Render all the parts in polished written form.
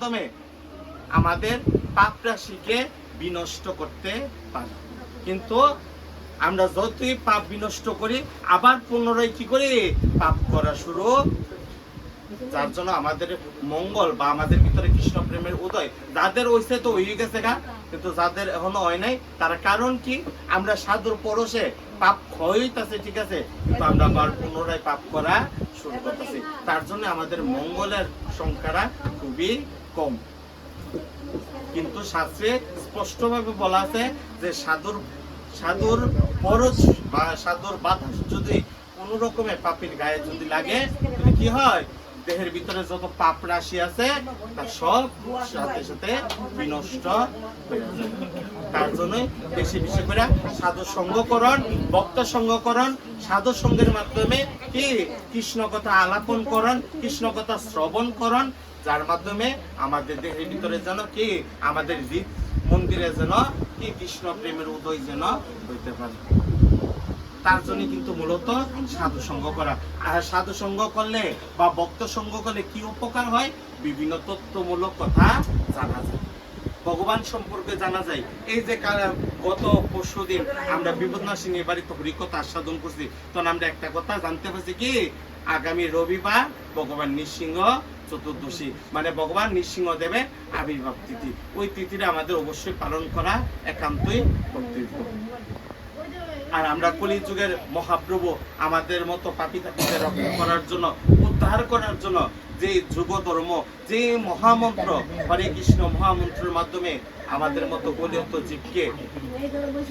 মাধ্যমে আমাদের পাপ রাশিকে বিনষ্ট করতে পারে। কিন্তু আমরা যতই পাপ বিনষ্ট করি আবার পুনরায় কি করি পাপ করা শুরু, যার জন্য আমাদের মঙ্গল বা আমাদের ভিতরে কৃষ্ণ প্রেমের উদয় যাদের হইছে তো হয়ে গেছে গা, কিন্তু যাদের এখনো হয় নাই তার কারণ কি, আমরা সাধুর পরশে পাপ ক্ষয়ইতাছে ঠিক আছে, কিন্তু আমরা আবার পুনরায় পাপ করা শুরু করতেছি। তার জন্য আমাদের মঙ্গলের সংখ্যাটা খুবই কম। কিন্তু শাস্ত্রে স্পষ্টভাবে বলা আছে যে সাধুর পরশ বা সাধুর বাতাস যদি কোনো রকমের পাপের গায়ে যদি লাগে তাহলে কি হয়, দেহের ভিতরে যত পাপ রাশি আছে তা সব সাথে সাথে বিনষ্ট হয়ে যায়। তার জন্য বেশি বেশি করে সাধু সঙ্গকরণ, ভক্ত সঙ্গকরণ, সাধু সঙ্গের মাধ্যমে কি কৃষ্ণ কথা আলাপন করণ, কৃষ্ণ কথা শ্রবণ করণ, যার মাধ্যমে আমাদের দেহের ভিতরে যেন কি আমাদের হৃদ মন্দিরে যেন কি কৃষ্ণ প্রেমের উদয় যেন হইতে পারে। তার জন্য কিন্তু মূলত সাধু সঙ্গ করা। আর সাধু সঙ্গ করলে বা ভক্ত সঙ্গ করলে কি উপকার হয়, বিভিন্ন তথ্যমূলক কথা জানা যায়, ভগবান সম্পর্কে জানা যায়। এই যে গত পরশুদিন আমরা বিপদনাশিনীর বাড়িতে হরিকথা আস্বাদন করছি, তখন আমরা একটা কথা জানতে পারছি কি, আগামী রবিবার ভগবান নৃসিংহ চতুর্দশী, মানে ভগবান নৃসিংহদেবের আবির্ভাব তিথি। ওই তিথিটা আমাদের অবশ্যই পালন করা একান্তই কর্তব্য। আর আমরা কলিযুগের মহাপ্রভু আমাদের মতো পাপী তাপীদের রক্ষা করার জন্য, উদ্ধার করার জন্য যে যুগ ধর্ম, যে মহামন্ত্র হরে কৃষ্ণ মহামন্ত্রের মাধ্যমে আমাদের মতো কলিয়ত জীবকে,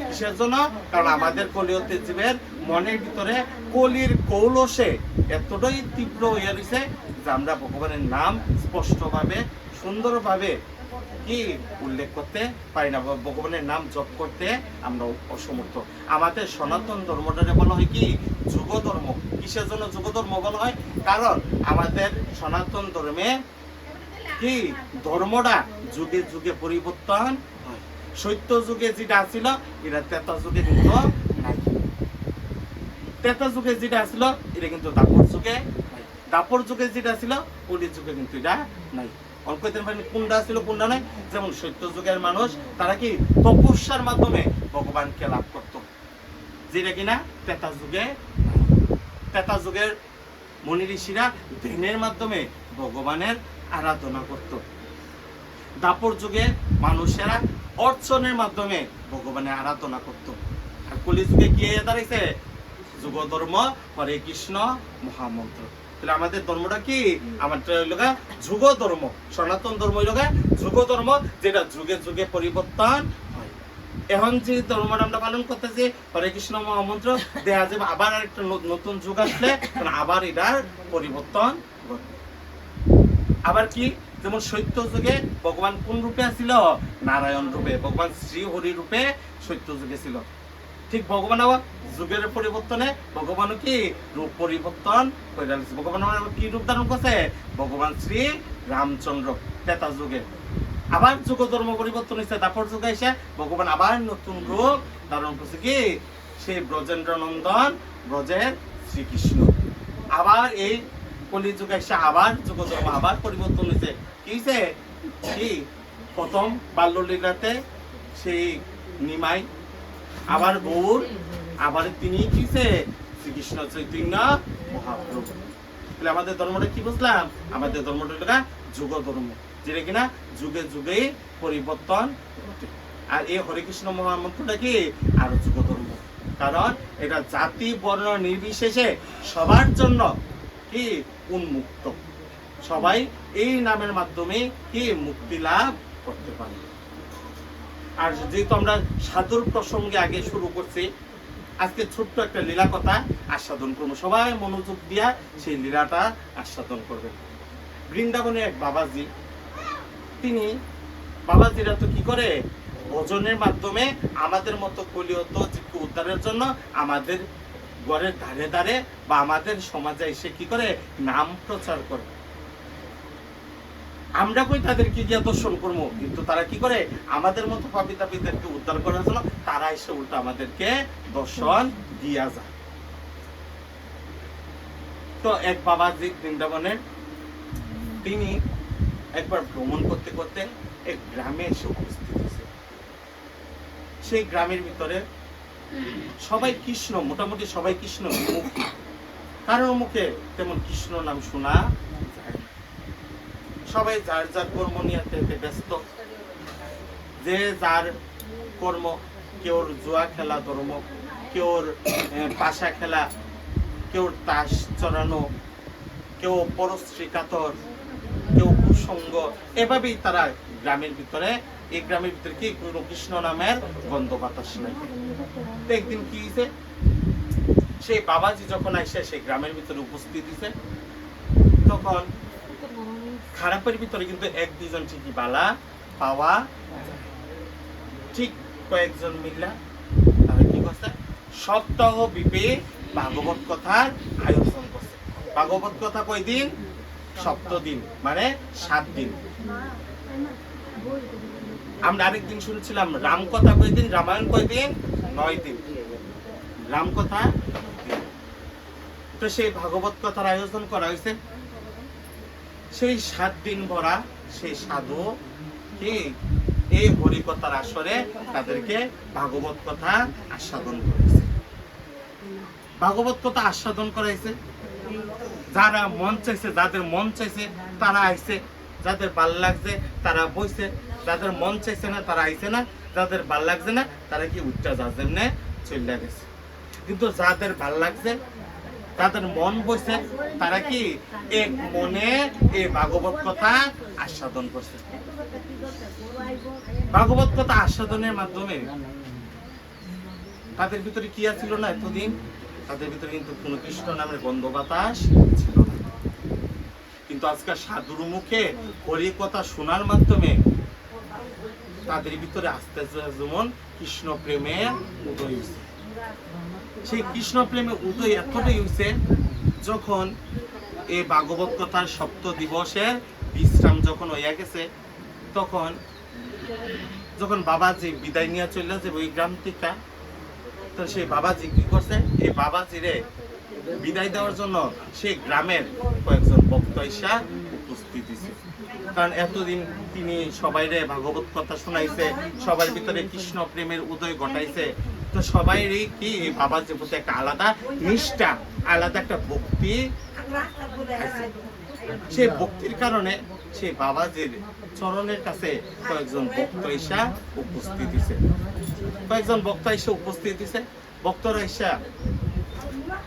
কিসের জন্য, কারণ আমাদের কলিয়ত জীবের মনের ভিতরে কলির কৌলসে এতটাই তীব্র হয়ে রয়েছে যে আমরা ভগবানের নাম স্পষ্টভাবে সুন্দরভাবে কি উল্লেখ করতে পারি না, ভগবানের নাম জপ করতে আমরা অসমর্থ। আমাদের সনাতন ধর্মটাকে বলা হয় কি যুগ ধর্ম। কিসের জন্য যুগ ধর্ম বলা হয়, কারণ আমাদের সনাতন ধর্মে কি ধর্মটা যুগে যুগে পরিবর্তন হয়। সত্য যুগে যেটা ছিল এটা ত্রেতা যুগে কিন্তু নাই, ত্রেতা যুগে যেটা ছিল এটা কিন্তু দাপর যুগে নাই, দাপর যুগে যেটা ছিল কলি যুগে কিন্তু এটা নাই। কোনটা ছিল কোনটা নয়, যেমন সত্য যুগের মানুষ তারা কি তপস্যার মাধ্যমে ভগবানকে লাভ করত, যেটা কিনা ত্রেতা যুগে, ত্রেতা যুগের মুনি ঋষিরা ধ্যানের মাধ্যমে ভগবানের আরাধনা করত। দাপর যুগে মানুষেরা অর্চনের মাধ্যমে ভগবানের আরাধনা করত। আর কলি যুগে কি দাঁড়াইছে, যুগ ধর্ম হরে কৃষ্ণ মহামন্ত্র। তাহলে আমাদের ধর্মটা কি, আমাদের যুগ ধর্ম, সনাতন ধর্ম যুগ ধর্ম, যেটা যুগে যুগে পরিবর্তন হয়। এখন যে ধর্মটা আমরা পালন করতেছি হরে কৃষ্ণ মহামন্ত্র, দেখা যাবে আবার একটা নতুন যুগ আসলে আবার এটার পরিবর্তন ঘটবে। আবার কি, যেমন সত্য যুগে ভগবান কোন রূপে ছিল, নারায়ণ রূপে, ভগবান শ্রী হরি রূপে সত্য যুগে ছিল। ঠিক ভগবান আবার যুগের পরিবর্তনে ভগবান কি রূপ পরিবর্তন করে রাখছে। ভগবান কি রূপ ধারণ করছে, ভগবান শ্রী রামচন্দ্র ত্রেতা যুগে। আবার যুগ ধর্ম পরিবর্তন হয়েছে, দাপর যুগে এসে ভগবান আবার নতুন রূপ ধারণ করছে কি, সেই ব্রজেন্দ্র নন্দন ব্রজের শ্রীকৃষ্ণ। আবার এই কলি যুগে এসে আবার যুগ ধর্ম আবার পরিবর্তন হয়েছে, কি হয়েছে, কি প্রথম বাল্যলীলাতে সেই নিমাই, আবার গৌর, আবার তিনি কিসে শ্রীকৃষ্ণ চৈতন্য মহাপ্রভু। তাহলে আমাদের ধর্মটা কি বুঝলাম, আমাদের ধর্মটা যুগ ধর্ম, যেটা কিনা যুগে যুগে পরিবর্তন ঘটে। আর এই হরে কৃষ্ণ মহামন্ত্রটা কি আরো যুগ ধর্ম, কারণ এটা জাতি বর্ণ নির্বিশেষে সবার জন্য কি উন্মুক্ত, সবাই এই নামের মাধ্যমে কি মুক্তি লাভ করতে পারে। আর যেহেতু আমরা সাধুর প্রসঙ্গে আগে শুরু করছি, আজকে ছোট্ট একটা লীলা কথা আস্বাদন করবো, সবাই মনোযোগ দিয়া সেই লীলাটা আস্বাদন করবে। বৃন্দাবনের এক বাবাজি, তিনি বাবাজিরা তো কি করে ভজনের মাধ্যমে আমাদের মতো কলিয়ত জীবকে উদ্ধারের জন্য আমাদের ঘরের ধারে ধারে বা আমাদের সমাজে এসে কি করে নাম প্রচার করে। আমরা কই তাদেরকে গিয়ে দর্শন করবো, কিন্তু তারা কি করে আমাদের মতো পাপী তাপীদেরকে উদ্ধার করার জন্য তারা এসে উল্টো আমাদেরকে দর্শন দিয়া যায়। তো এক বাবাজি বৃন্দাবনের, তিনি একবার ভ্রমণ করতে করতে এক গ্রামে এসে উপস্থিত হয়েছে। সেই গ্রামের ভিতরে সবাই কৃষ্ণ, মোটামুটি সবাই কৃষ্ণ মুখী, কারোর মুখে তেমন কৃষ্ণ নাম শোনা যায় না। সবাই যার যার কর্ম নিয়ে ব্যস্ত, যে যার কর্ম, কেউর জুয়া খেলা ধর্ম, কেউর পাশা খেলা, কেউর তাস চড়ানো, কেউ পরশ্রী কাতর, কেউ কুসঙ্গ, এভাবেই তারা গ্রামের ভিতরে, এই গ্রামের ভিতরে কি কোনো কৃষ্ণ নামের গন্ধ বাতাস নাই। তো একদিন কি হয়েছে, সেই বাবাজি যখন আসে সেই গ্রামের ভিতরে উপস্থিত হয়েছে, তখন খারাপের ভিতরে কিন্তু এক দুজন ঠিকই বালা পাওয়া যায়। ঠিক কয়েকজন মিল্লা তারা কি করছে, সপ্তাহ ব্যাপী ভাগবত কথার আয়োজন করছে। ভাগবত কথা কয়দিন? 7 দিন, মানে 7 দিন। আমরা আরেকদিন শুনছিলাম রাম কথা কয়দিন, রামায়ণ কয়দিন? 9 দিন। রাম কথা, তো সেই ভাগবত কথার আয়োজন করা হয়েছে। সেই 7 দিন ভরা সেই সাধু কি এই হরিকথার আসরে তাদেরকে ভাগবত কথা আস্বাদন করেছে। ভাগবত কথা আস্বাদন করাইছে। যারা মন চাইছে, যাদের মন চাইছে তারা আইছে, যাদের ভাল লাগছে তারা বইছে, যাদের মন চাইছে না তারা আইছে না, যাদের ভাল লাগছে না তারা কি উচ্চা যাদের নে চলে গেছে। কিন্তু যাদের ভাল লাগছে, তাদের মন বইছে, তারা কি এক মনে এই ভাগবত কথা আস্বাদন করছে। ভাগবত কথা আস্বাদনের মাধ্যমে তাদের ভিতরে কি ছিল না এতদিন? তাদের ভিতরে কিন্তু কোন কৃষ্ণ নামের গন্ধ বাতাস ছিল না। কিন্তু আজকে সাধুর মুখে হরি কথা শোনার মাধ্যমে তাদের ভিতরে আস্তে আস্তে যেমন কৃষ্ণ প্রেমের উদয় হয়েছে। সেই কৃষ্ণ প্রেমে উদয় এতটাই হয়েছে, যখন এই ভাগবত কথার 7 দিবসের বিশ্রাম যখন হইয়া গেছে, তখন যখন বাবাজি বিদায় নিয়ে চলে যাবে ওই গ্রাম থেকে, তো সেই বাবাজি কি করছে, এই বাবাজিরে বিদায় দেওয়ার জন্য সেই গ্রামের কয়েকজন ভক্ত এসে উপস্থিত হয়েছে। কারণ এতদিন তিনি সবাইরে ভাগবত কথা শোনাইছে, সবার ভিতরে কৃষ্ণ প্রেমের উদয় ঘটাইছে। তো সবাইরই কি বাবাজির প্রতি একটা আলাদা নিষ্ঠা, আলাদা একটা ভক্তি, সেই ভক্তির কারণে সেই বাবাজির চরণের কাছে কয়েকজন ভক্ত এসে উপস্থিত হয়েছে। কয়েকজন ভক্ত এসে উপস্থিত হয়েছে। ভক্তরা এসে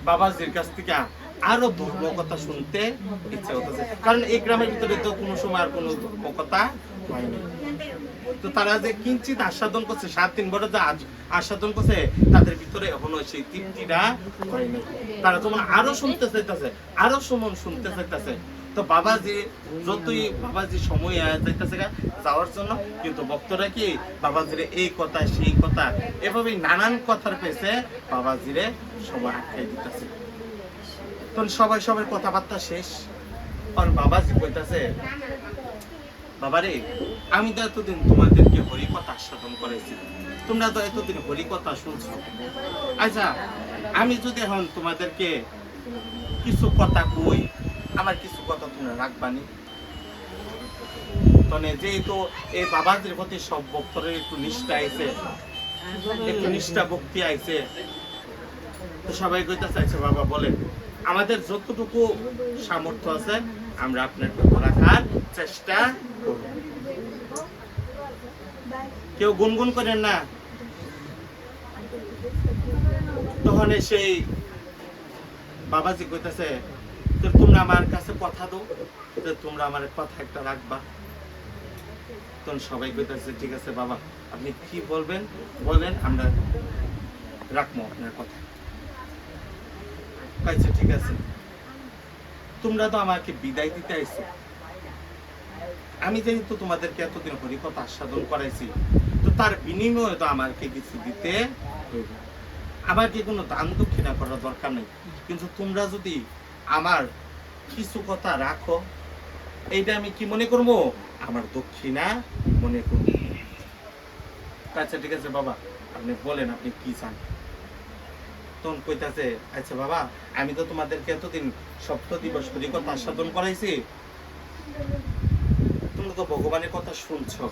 বাবাজির কাছ থেকে আরো ধর্ম কথা শুনতে ইচ্ছা হতেছে, কারণ এই গ্রামের ভিতরে তো কোনো সময় আর কোনো ধর্ম কথা হয়নি। তো তারা যে কিঞ্চিত আস্বাদন করছে, 7 দিন বড় যে আস্বাদন করছে, তাদের ভিতরে এখনো সেই তৃপ্তিটা হয়নি। তারা যেমন আরো শুনতে চাইতেছে, আরো সমন শুনতে চাইতেছে। তো বাবাজি যতই বাবাজি সময় যাইতেছে যাওয়ার জন্য, কিন্তু ভক্তরা কি বাবাজির এই কথা সেই কথা এভাবেই নানান কথার পেছে বাবাজিরে সময় আটকাই দিতেছে। তখন সবাই সবার কথাবার্তা শেষ, কারণ বাবাজি কইতাছে, বাবারে আমি তো এতদিন তোমাদেরকে হরি কথা আস্বাদন করেছি, তোমরা তো এতদিন হরি কথা শুনছো। আচ্ছা আমি যদি এখন তোমাদেরকে কিছু কথা কই, আমার কিছু কথা তোমরা রাখবানি? তনে যেহেতু এই বাবাজির প্রতি সব ভক্তরের একটু নিষ্ঠা আইছে, একটু নিষ্ঠা ভক্তি আইছে, তো সবাই কইতে চাইছে, বাবা বলেন, আমাদের যতটুকু সামর্থ্য আছে আমরা আপনার কথা রাখার চেষ্টা করব। কেউ গুনগুন করেন না। তখন সেই বাবাজি কইতেছে, তোমরা আমার কাছে কথা দাও যে তোমরা আমার কথা একটা রাখবা। তখন সবাই কইতেছে, ঠিক আছে বাবা, আপনি কি বলবেন বলেন, আমরা রাখবো আপনার কথা। আচ্ছা ঠিক আছে, তোমরা তো আমাকে বিদায় দিতে আইছো, আমি যেহেতু তোমাদেরকে এতদিন হরিকথা আস্বাদন করাইছি, তো তার বিনিময়ে তো আমাকে কিছু দিতে হইবে। আমার কি কোনো দান দক্ষিণা করার দরকার নেই, কিন্তু তোমরা যদি আমার কিছু কথা রাখো, এইটা আমি কি মনে করবো, আমার দক্ষিণা মনে করবো। আচ্ছা ঠিক আছে বাবা, আপনি বলেন আপনি কি চান। তখন কইতাছে, আচ্ছা বাবা, আমি তো তোমাদেরকে এতদিন 7 দিবস হরিকথা আস্বাদন করাইছি, তো ভগবানের কথা শুনছো।